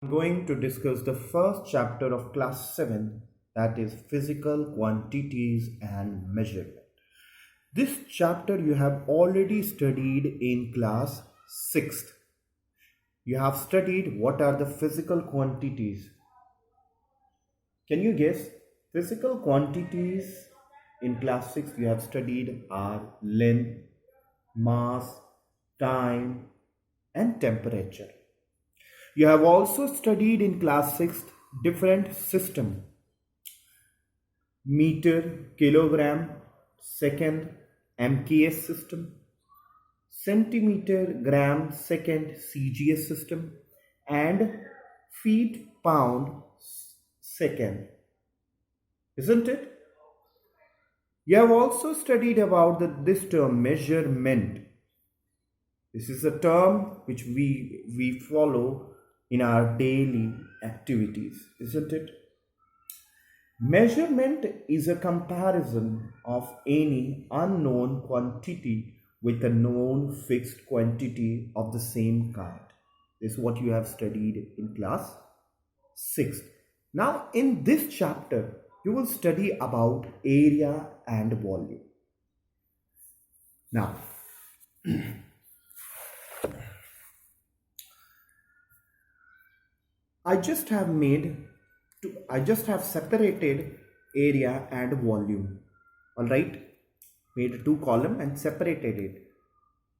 I'm going to discuss the first chapter of class 7, that is physical quantities and measurement. This chapter you have already studied in class 6th. You have studied what are the physical quantities. Can you guess? Physical quantities in class 6 you have studied are length, mass, time, and temperature. You have also studied in class 6 different system: meter, kilogram, second, MKS system, centimeter, gram, second, CGS system, and feet, pound, second. Isn't it? You have also studied about this term measurement. This is a term which we follow in our daily activities, isn't it? Measurement is a comparison of any unknown quantity with a known fixed quantity of the same kind. This is what you have studied in class 6. Now, in this chapter, you will study about area and volume. Now, I just have separated area and volume. All right, made two column and separated it.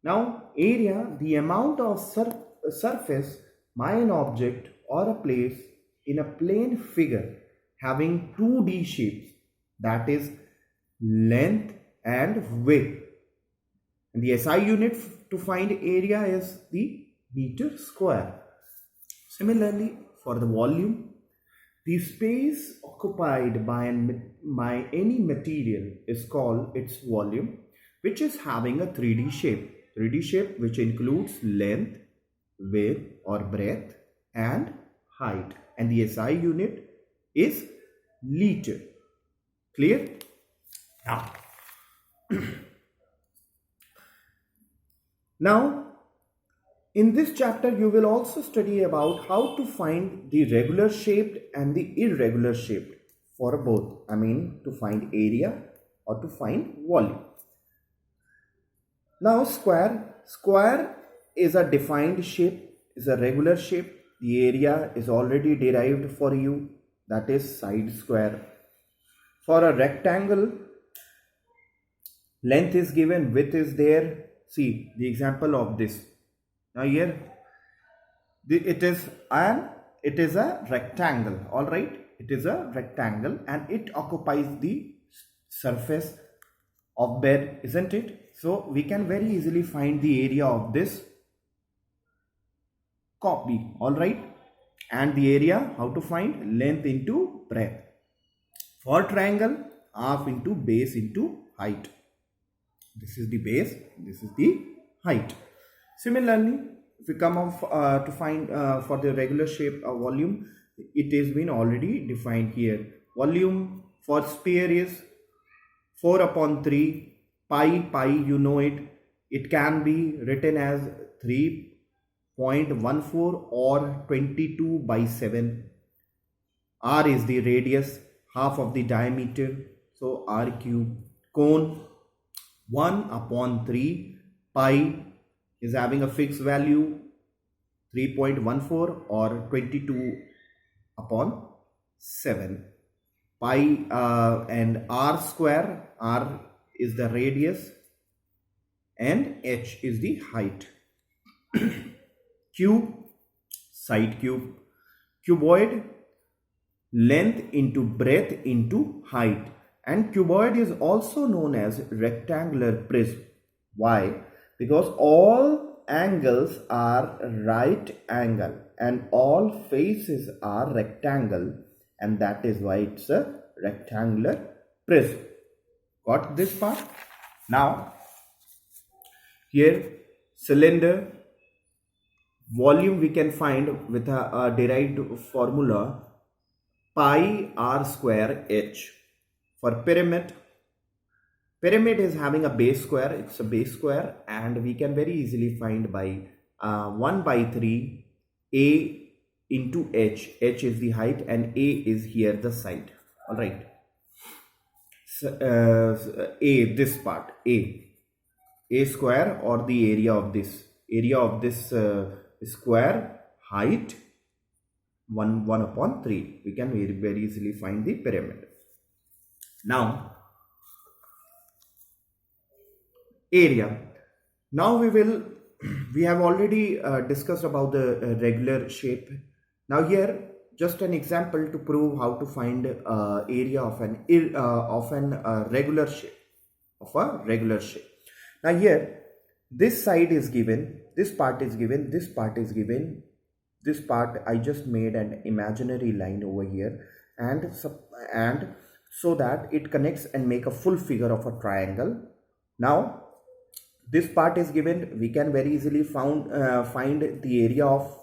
Now, area, the amount of surface by an object or a place in a plane figure having 2D shapes, that is length and width. And the SI unit to find area is the meter square. Similarly, for the volume, the space occupied by any material is called its volume, which is having a 3D shape. 3D shape which includes length, width or breadth and height. And the SI unit is liter. Clear? Now, now in this chapter, you will also study about how to find the regular shaped and the irregular shaped for both. I mean, to find area or to find volume. Now, square is a defined shape, is a regular shape. The area is already derived for you, that is side square. For a rectangle, length is given, width is there. See the example of this. Now here it is a rectangle. All right, it is a rectangle and it occupies the surface of bed, isn't it? So we can very easily find the area of this copy. All right, and the area, how to find? Length into breadth. For triangle, half into base into height. This is the base, this is the height. Similarly, if we come off to find for the regular shape of volume, it has been already defined here. Volume for sphere is 4 upon 3 pi, you know it. It can be written as 3.14 or 22/7. R is the radius, half of the diameter, so r cube. Cone 1 upon 3 pi is having a fixed value 3.14 or 22/7. Pi and r square, r is the radius and h is the height. Cube, side cube. Cuboid, length into breadth into height. And cuboid is also known as rectangular prism. Why? Because all angles are right angle and all faces are rectangle, and that is why it's a rectangular prism. Got this part? Now, here cylinder, volume we can find with a derived formula pi r square h. For pyramid is having a base square, it's a base square, and we can very easily find by 1/3 a into h. H is the height and a is here the side. All right. So, a, this part, a square, or the area of this square, height 1 upon 3. We can very easily find the pyramid. Now area. Now we have already discussed about the regular shape. Now here just an example to prove how to find area of an regular shape, Now here this side is given, this part is given, this part is given. This part I just made an imaginary line over here, and so that it connects and make a full figure of a triangle. Now this part is given, we can very easily find the area of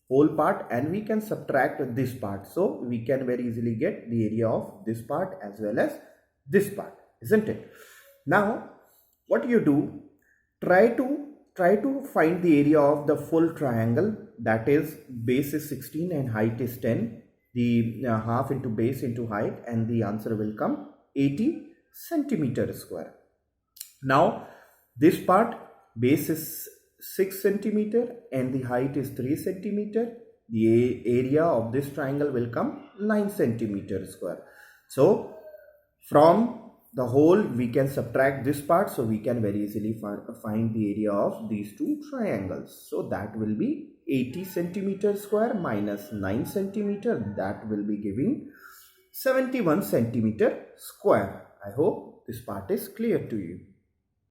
whole part, and we can subtract this part, so we can very easily get the area of this part as well as this part, isn't it? Now what you do, try to find the area of the full triangle, that is base is 16 and height is 10, the half into base into height, and the answer will come 80 centimeter square. Now this part, base is 6 centimeter and the height is 3 centimeter. The area of this triangle will come 9 centimeter square. So from the whole we can subtract this part, so we can very easily find the area of these two triangles. So that will be 80 centimeter square minus 9 centimeter, that will be giving 71 centimeter square. I hope this part is clear to you.